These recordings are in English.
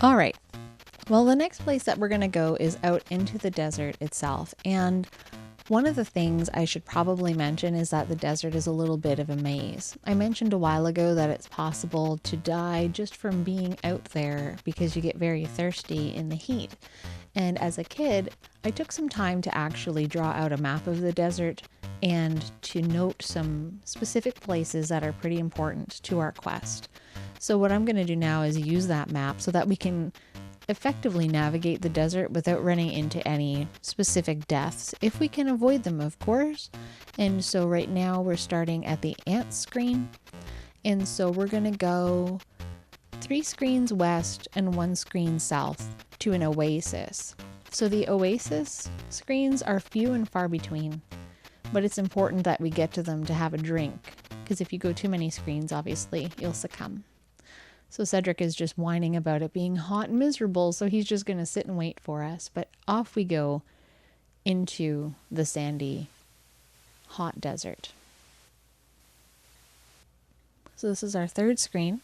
All right. Well, the next place that we're going to go is out into the desert itself. And one of the things I should probably mention is that the desert is a little bit of a maze. I mentioned a while ago that it's possible to die just from being out there because you get very thirsty in the heat. And as a kid, I took some time to actually draw out a map of the desert and to note some specific places that are pretty important to our quest. So what I'm going to do now is use that map so that we can effectively navigate the desert without running into any specific deaths, if we can avoid them, of course. And so right now we're starting at the ant screen. And so we're going to go 3 screens west and 1 screen south to an oasis. So the oasis screens are few and far between, but it's important that we get to them to have a drink, because if you go too many screens, obviously you'll succumb. So Cedric is just whining about it being hot and miserable, so he's just going to sit and wait for us. But off we go into the sandy, hot desert. So this is our 3rd screen.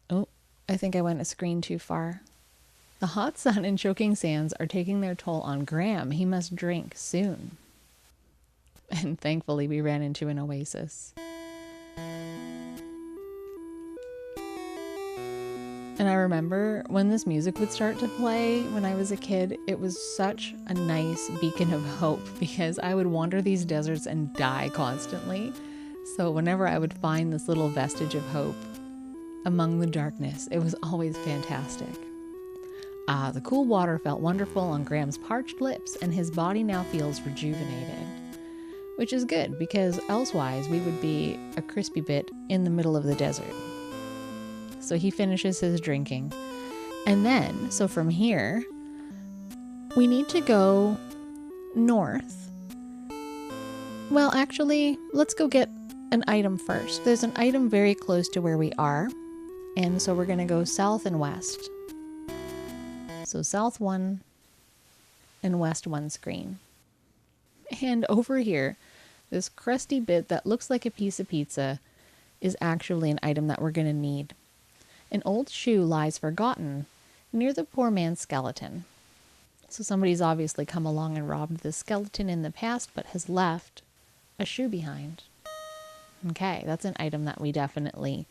Oh, I think I went a screen too far. The hot sun and choking sands are taking their toll on Graham. He must drink soon. And thankfully we ran into an oasis. And I remember when this music would start to play when I was a kid, it was such a nice beacon of hope because I would wander these deserts and die constantly. So whenever I would find this little vestige of hope among the darkness, it was always fantastic. The cool water felt wonderful on Graham's parched lips, and his body now feels rejuvenated. Which is good, because elsewise we would be a crispy bit in the middle of the desert. So he finishes his drinking. And then, so from here, we need to go north. Well, actually, let's go get an item first. There's an item very close to where we are. And so we're going to go south and west. So south 1 and west 1 screen. And over here, this crusty bit that looks like a piece of pizza is actually an item that we're going to need. An old shoe lies forgotten near the poor man's skeleton. So somebody's obviously come along and robbed the skeleton in the past, but has left a shoe behind. Okay, that's an item that we definitely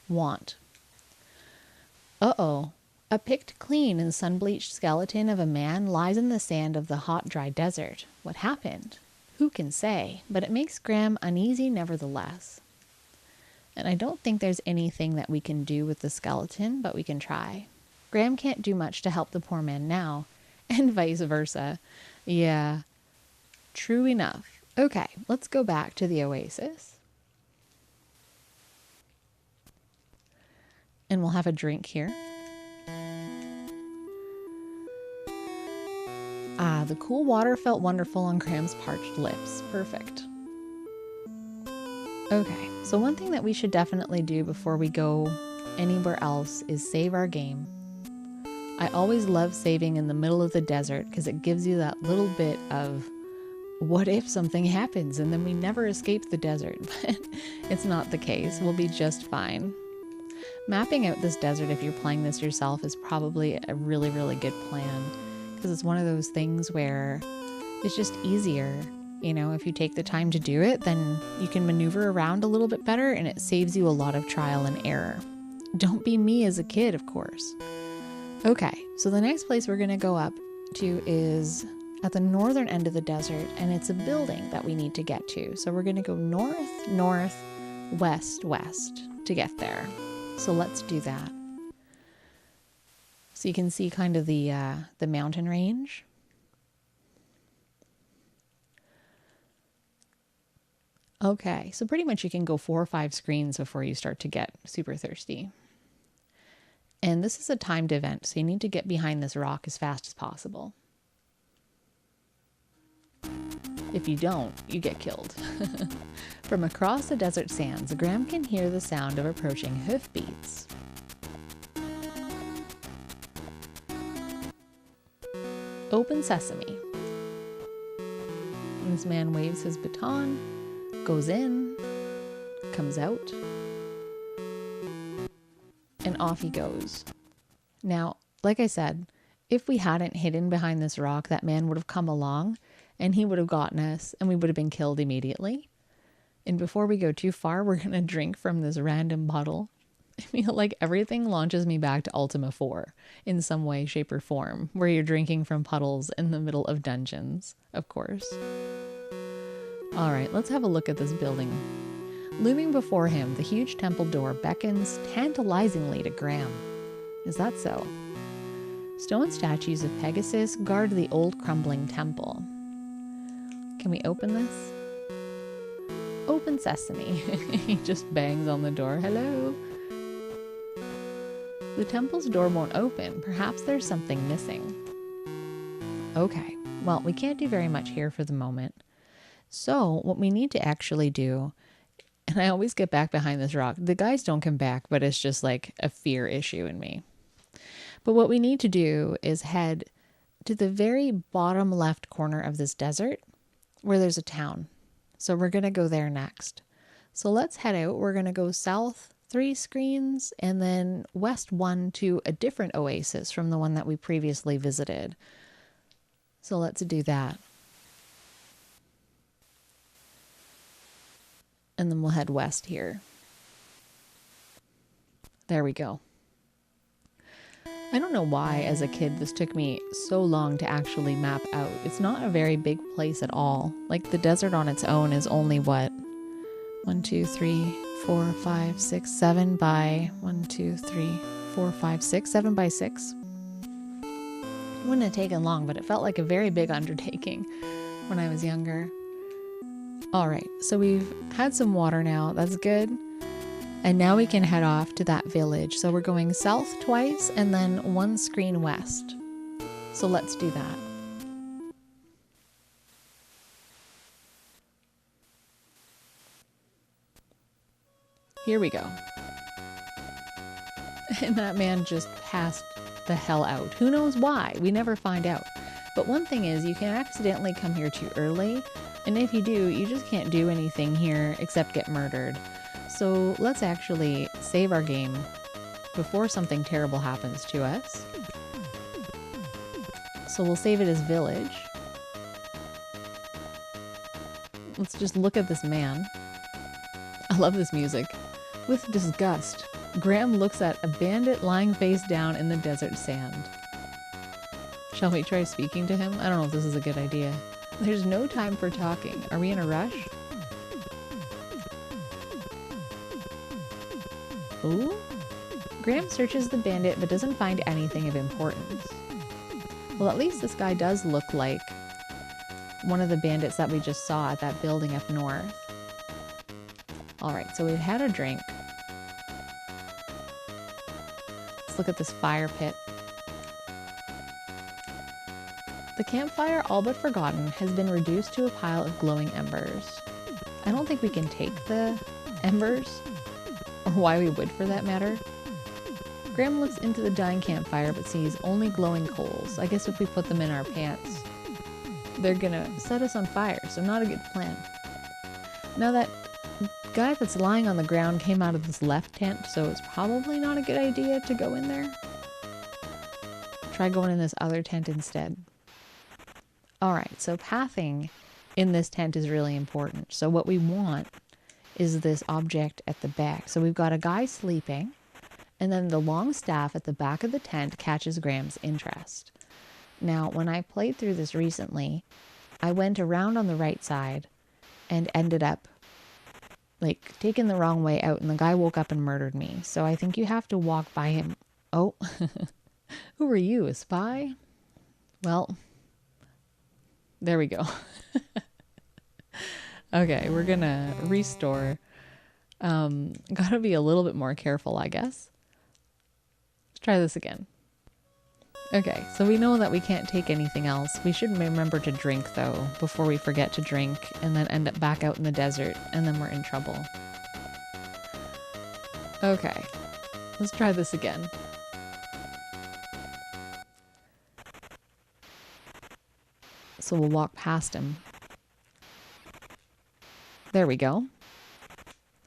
want. Uh-oh. A picked clean and sun-bleached skeleton of a man lies in the sand of the hot, dry desert. What happened? Who can say? But it makes Graham uneasy nevertheless. And I don't think there's anything that we can do with the skeleton, but we can try. Graham can't do much to help the poor man now, and vice versa. Yeah, true enough. Okay, let's go back to the oasis. And we'll have a drink here. The cool water felt wonderful on Graham's parched lips. Perfect. Okay, so one thing that we should definitely do before we go anywhere else is save our game. I always love saving in the middle of the desert because it gives you that little bit of what if something happens and then we never escape the desert. But it's not the case. We'll be just fine. Mapping out this desert if you're playing this yourself is probably a really, really good plan. Because it's one of those things where it's just easier. You know, if you take the time to do it, then you can maneuver around a little bit better and it saves you a lot of trial and error. Don't be me as a kid, of course. Okay, so the next place we're going to go up to is at the northern end of the desert, and it's a building that we need to get to. So we're going to go north, north, west, west to get there. So let's do that. So you can see kind of the mountain range. Okay, so pretty much you can go 4 or 5 screens before you start to get super thirsty. And this is a timed event, so you need to get behind this rock as fast as possible. If you don't, you get killed. From across the desert sands, Graham can hear the sound of approaching hoofbeats. Open sesame. This man waves his baton, goes in, comes out, and off he goes. Now, like I said, if we hadn't hidden behind this rock, that man would have come along and he would have gotten us and we would have been killed immediately. And before we go too far, we're going to drink from this random bottle. I feel like everything launches me back to Ultima 4 in some way, shape, or form, where you're drinking from puddles in the middle of dungeons, of course. All right, let's have a look at this building. Looming before him, the huge temple door beckons tantalizingly to Graham. Is that so? Stone statues of Pegasus guard the old crumbling temple. Can we open this? Open sesame. He just bangs on the door. Hello? The temple's door won't open. Perhaps there's something missing. Okay, well, we can't do very much here for the moment. So what we need to actually do, and I always get back behind this rock. The guys don't come back, but it's just like a fear issue in me. But what we need to do is head to the very bottom left corner of this desert where there's a town. So we're going to go there next. So let's head out. We're going to go south 3 screens and then west 1 to a different oasis from the one that we previously visited. So let's do that. And then we'll head west here. There we go. I don't know why, as a kid, this took me so long to actually map out. It's not a very big place at all. Like, the desert on its own is only what? 1, 2, 3, 4, 5, 6, 7 by 1, 2, 3, 4, 5, 6, 7 by 6. It wouldn't have taken long, but it felt like a very big undertaking when I was younger. All right, so we've had some water now. That's good. And now we can head off to that village. So we're going south twice and then 1 screen west. So let's do that. Here we go. And that man just passed the hell out. Who knows why? We never find out. But one thing is, you can accidentally come here too early. And if you do, you just can't do anything here except get murdered. So let's actually save our game before something terrible happens to us. So we'll save it as village. Let's just look at this man. I love this music. With disgust, Graham looks at a bandit lying face down in the desert sand. Shall we try speaking to him? I don't know if this is a good idea. There's no time for talking. Are we in a rush? Ooh? Graham searches the bandit but doesn't find anything of importance. Well, at least this guy does look like one of the bandits that we just saw at that building up north. Alright, so we've had a drink. Let's look at this fire pit. The campfire, all but forgotten, has been reduced to a pile of glowing embers. I don't think we can take the embers, or why we would for that matter. Graham looks into the dying campfire but sees only glowing coals. I guess if we put them in our pants, they're gonna set us on fire, so not a good plan. Now that guy that's lying on the ground came out of this left tent, so it's probably not a good idea to go in there. Try going in this other tent instead. Alright, so pathing in this tent is really important. So what we want is this object at the back. So we've got a guy sleeping, and then the long staff at the back of the tent catches Graham's interest. Now, when I played through this recently, I went around on the right side and ended up like taking the wrong way out, and the guy woke up and murdered me. So I think you have to walk by him. Oh, who are you, a spy? Well, there we go. Okay, we're gonna restore. Gotta be a little bit more careful, I guess. Let's try this again. Okay, so we know that we can't take anything else. We should remember to drink, though, before we forget to drink and then end up back out in the desert, and then we're in trouble. Okay, let's try this again. So we'll walk past him. There we go.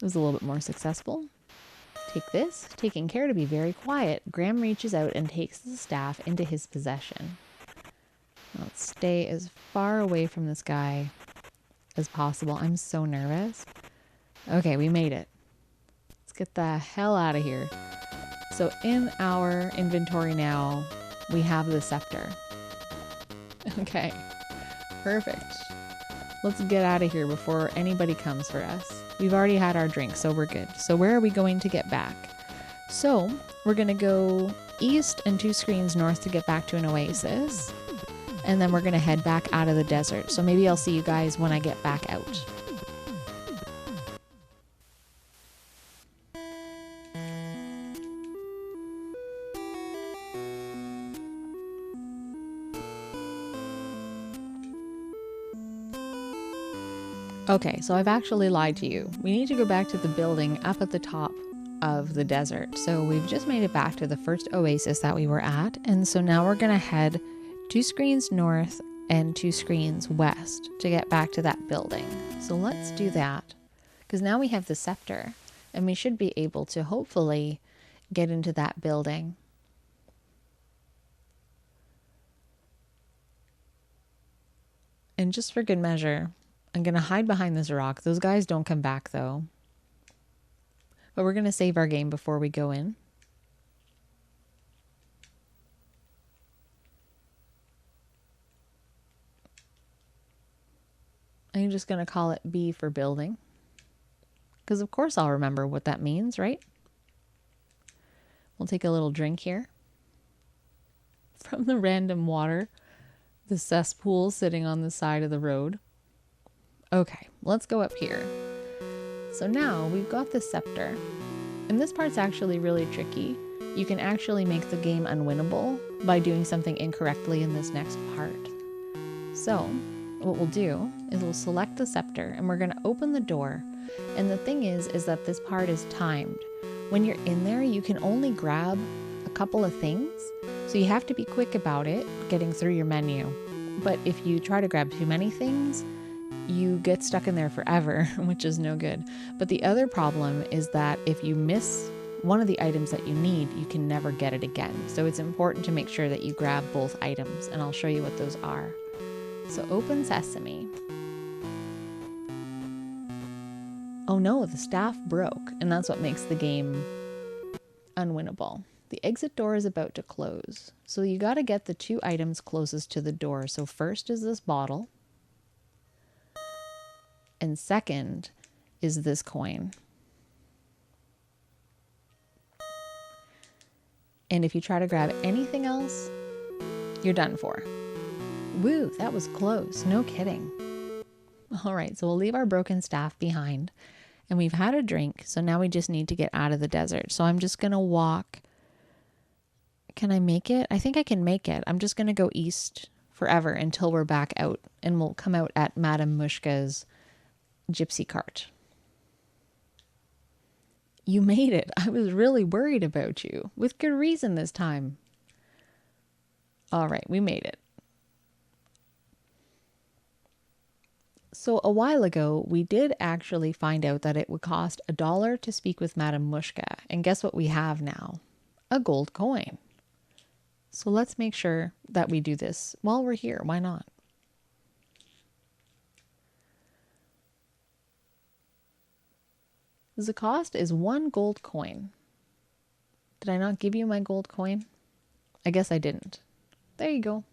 It was a little bit more successful. Take this. Taking care to be very quiet, Graham reaches out and takes the staff into his possession. Let's stay as far away from this guy as possible. I'm so nervous. Okay, we made it. Let's get the hell out of here. So in our inventory now, we have the scepter. Okay, perfect. Let's get out of here before anybody comes for us. We've already had our drink, so we're good. So where are we going to get back? So we're going to go east and 2 screens north to get back to an oasis. And then we're going to head back out of the desert. So maybe I'll see you guys when I get back out. Okay, so I've actually lied to you. We need to go back to the building up at the top of the desert. So we've just made it back to the first oasis that we were at. And so now we're going to head 2 screens north and 2 screens west to get back to that building. So let's do that. Because now we have the scepter and we should be able to hopefully get into that building. And just for good measure, I'm going to hide behind this rock. Those guys don't come back though. But we're going to save our game before we go in. I'm just going to call it B for building. Because of course I'll remember what that means, right? We'll take a little drink here. From the random water. The cesspool sitting on the side of the road. Okay, let's go up here. So now we've got the scepter. And this part's actually really tricky. You can actually make the game unwinnable by doing something incorrectly in this next part. So what we'll do is we'll select the scepter and we're going to open the door. And the thing is that this part is timed. When you're in there, you can only grab a couple of things. So you have to be quick about it, getting through your menu. But if you try to grab too many things, you get stuck in there forever, which is no good. But the other problem is that if you miss one of the items that you need, you can never get it again. So it's important to make sure that you grab both items, and I'll show you what those are. So open sesame. Oh no, the staff broke, and that's what makes the game unwinnable. The exit door is about to close. So you got to get the 2 items closest to the door. So first is this bottle. And second is this coin. And if you try to grab anything else, you're done for. Woo, that was close. No kidding. All right, so we'll leave our broken staff behind. And we've had a drink, so now we just need to get out of the desert. So I'm just going to walk. Can I make it? I think I can make it. I'm just going to go east forever until we're back out. And we'll come out at Madame Mushka's gypsy cart. You made it. I was really worried about you. With good reason this time. All right, we made it. So a while ago, we did actually find out that it would cost $1 to speak with Madame Mushka. And guess what we have now? A gold coin. So let's make sure that we do this while we're here. Why not? The cost is 1 gold coin. Did I not give you my gold coin? I guess I didn't. There you go.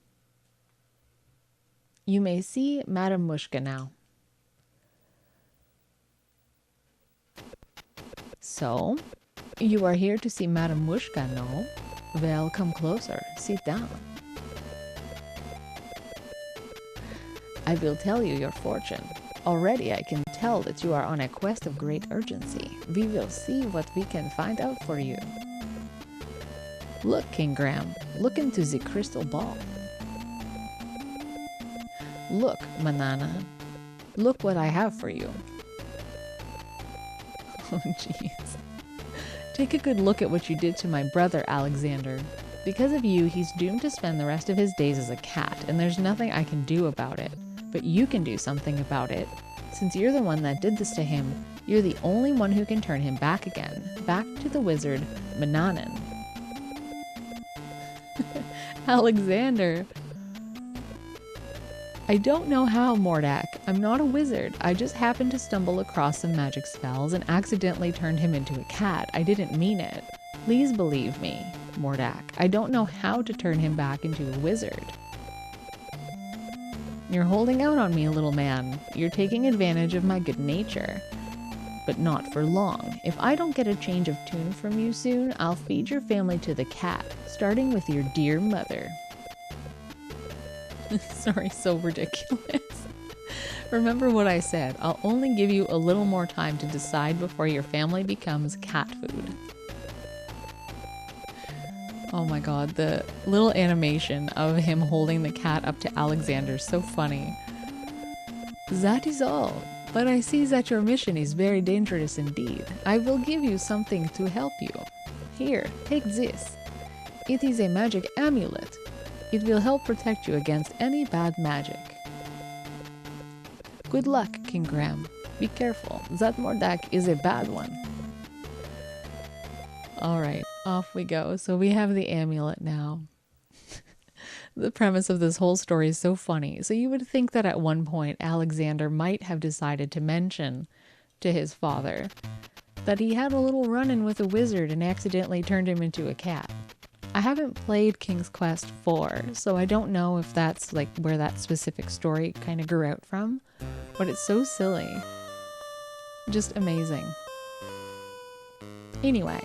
You may see Madame Mushka now. So, you are here to see Madame Mushka, no? Well, come closer. Sit down. I will tell you your fortune. Already I can tell that you are on a quest of great urgency. We will see what we can find out for you. Look, King Graham, look into the crystal ball. Look, Manana, look what I have for you. Oh, jeez. Take a good look at what you did to my brother, Alexander. Because of you, he's doomed to spend the rest of his days as a cat, and there's nothing I can do about it. But you can do something about it. Since you're the one that did this to him, You're the only one who can turn him back again. Back to the wizard, Mananen. Alexander. I don't know how, Mordak. I'm not a wizard. I just happened to stumble across some magic spells and accidentally turned him into a cat. I didn't mean it. Please believe me, Mordak. I don't know how to turn him back into a wizard. You're holding out on me, little man. You're taking advantage of my good nature. But not for long. If I don't get a change of tune from you soon, I'll feed your family to the cat, starting with your dear mother. Sorry, so ridiculous. Remember what I said. I'll only give you a little more time to decide before your family becomes cat food. Oh my god, the little animation of him holding the cat up to Alexander is so funny. That is all. But I see that your mission is very dangerous indeed. I will give you something to help you. Here, take this. It is a magic amulet. It will help protect you against any bad magic. Good luck, King Graham. Be careful. That Mordak is a bad one. Alright, off we go. So we have the amulet now. The premise of this whole story is so funny. So you would think that at one point Alexander might have decided to mention to his father that he had a little run-in with a wizard and accidentally turned him into a cat. I haven't played King's Quest 4, so I don't know if that's like where that specific story kind of grew out from, but it's so silly. Just amazing. Anyway,